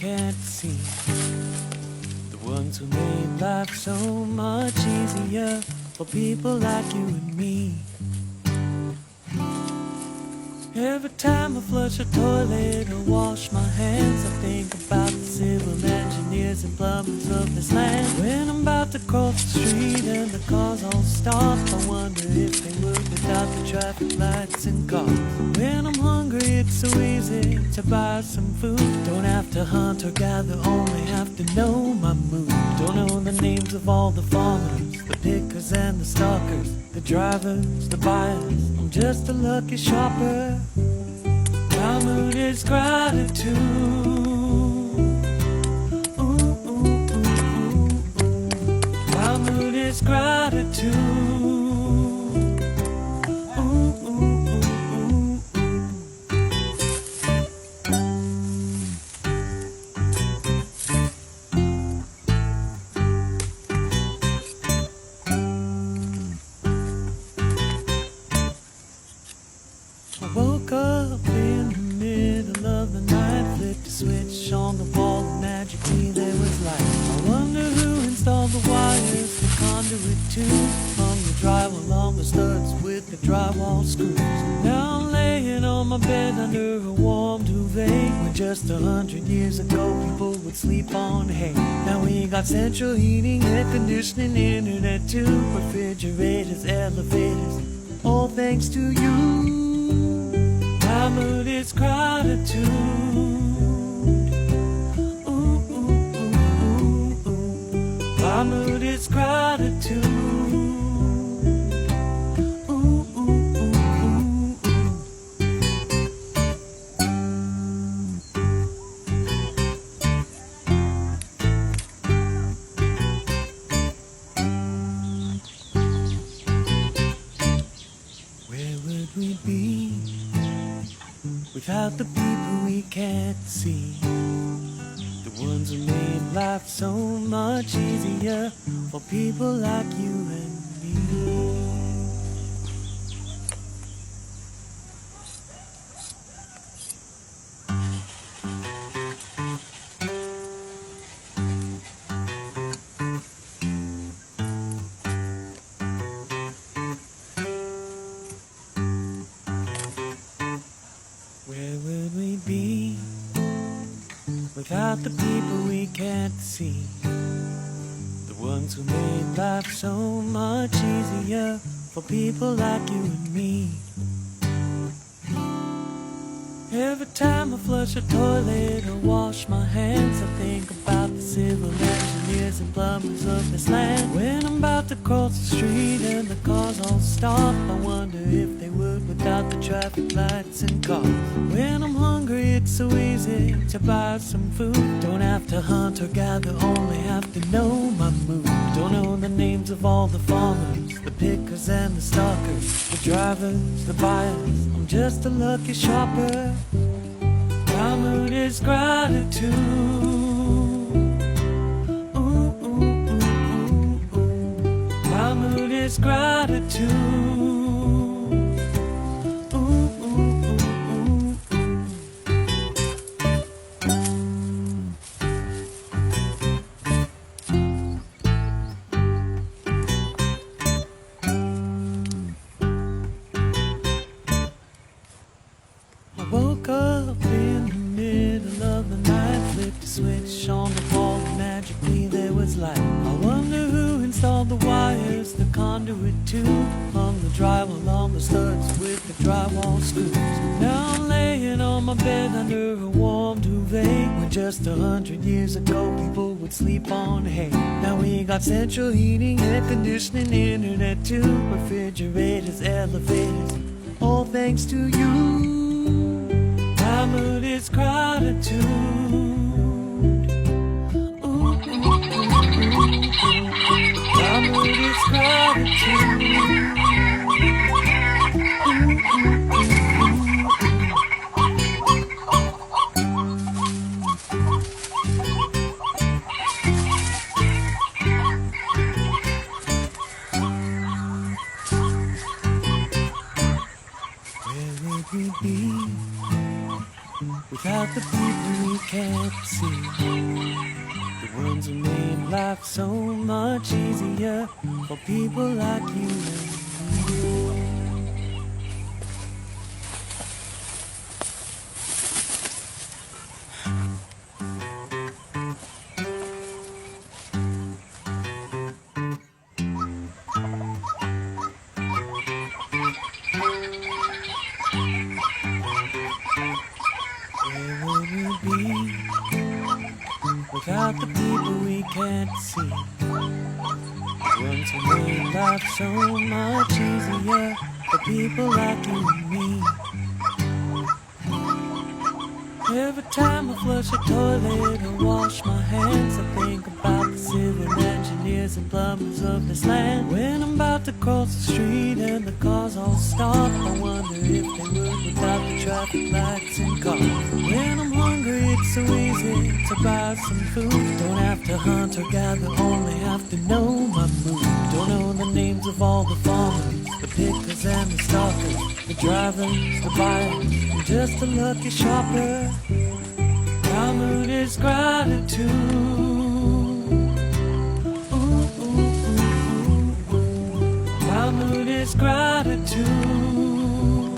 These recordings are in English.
can't see, the ones who made life so much easier for people like you and me. Every time I flush a toilet or wash my hands, I think about the civil engineers and plumbers of this land. When I'm about to cross the street and the cars all stop, I wonder if they would without the traffic lights and cars. When I'm hungry, it's so easy to buy some food. Don't have to hunt or gather, only have to know my mood. Don't know the names of all the farmers, the pickers and the stalkers, the drivers, the buyers. I'm just a lucky shopper. My mood is gratitude. Ooh, ooh, ooh, ooh, ooh. My mood is gratitude. Ooh, ooh, ooh, ooh, I woke up in the middle of the night, flipped a switch on the wall, and magically there was light. I wonder who installed the wires, the conduit too, hung the drywall on the studs with the drywall screws. Now I'm laying on my bed under a warm duvet, when just 100 years ago people would sleep on hay. Now we got central heating, air conditioning, internet too, refrigerators, elevators, all thanks to you. My mood is gratitude. Ooh, ooh, ooh, ooh, ooh. My mood is gratitude. Ooh, ooh, ooh, ooh, ooh. Where would we be without the people we can't see, the ones who made life so much easier for people like you and me? Where would we be without the people we can't see, the ones who made life so much easier for people like you and me? Every time I flush a toilet or wash my hands, I think about the civil engineers and plumbers of this land. When I'm about to cross the street and the cars all stop, I wonder if they would without the traffic lights and cars. When I'm hungry, it's so easy to buy some food. Don't have to hunt or gather, only have to know my mood. Don't know the names of all the farmers, the pickers and the stalkers, the drivers, the buyers. I'm just a lucky shopper. My mood is gratitude. Ooh, ooh, ooh, ooh, ooh. My mood is gratitude. Ooh, ooh, ooh, ooh, ooh. I woke up in the middle of the night, flipped a switch on the wall, and magically there was light. I wonder who installed the wires, the conduit too, hung the drywall on the studs with the drywall screws. Now I'm laying on my bed under a warm duvet, when just 100 years ago people would sleep on hay. Now we got central heating, air conditioning, internet too, refrigerators, elevators, all thanks to you. My mood is gratitude. Ooh, ooh, ooh, ooh, ooh. My mood is gratitude. Ooh, ooh, ooh, ooh. Where would we be without the people we can't see. The ones who made life so much easier for people like you and me. Where would we be without the people we can't see? The ones who made life so much easier for people like you and me. Every time I flush a toilet or wash my hands, I think about the civil engineers and plumbers of this land. When I'm about to cross the street and the cars all stop, I wonder if they would without the traffic lights and cars. When I'm hungry, it's so easy to buy some food. Don't have to hunt or gather, only have to know my mood. Don't know the names of all the farmers, the pickers and the stalkers, the drivers, the buyers, I'm just a lucky shopper. My mood is gratitude. Ooh, ooh, ooh, ooh. My mood is gratitude. Ooh,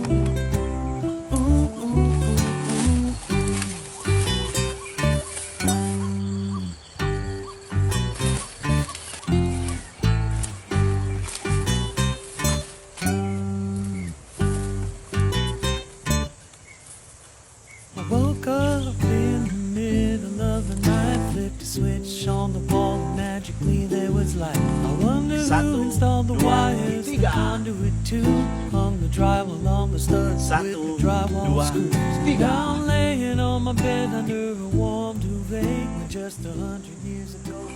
ooh, ooh, ooh. I woke up in the middle of the night, flipped a switch on the wall, and magically there was light. I wonder who installed the wires, the conduit too, hung the drywall along the studs with the drywall screws. Now I'm laying on my bed under a warm duvet when just 100 years ago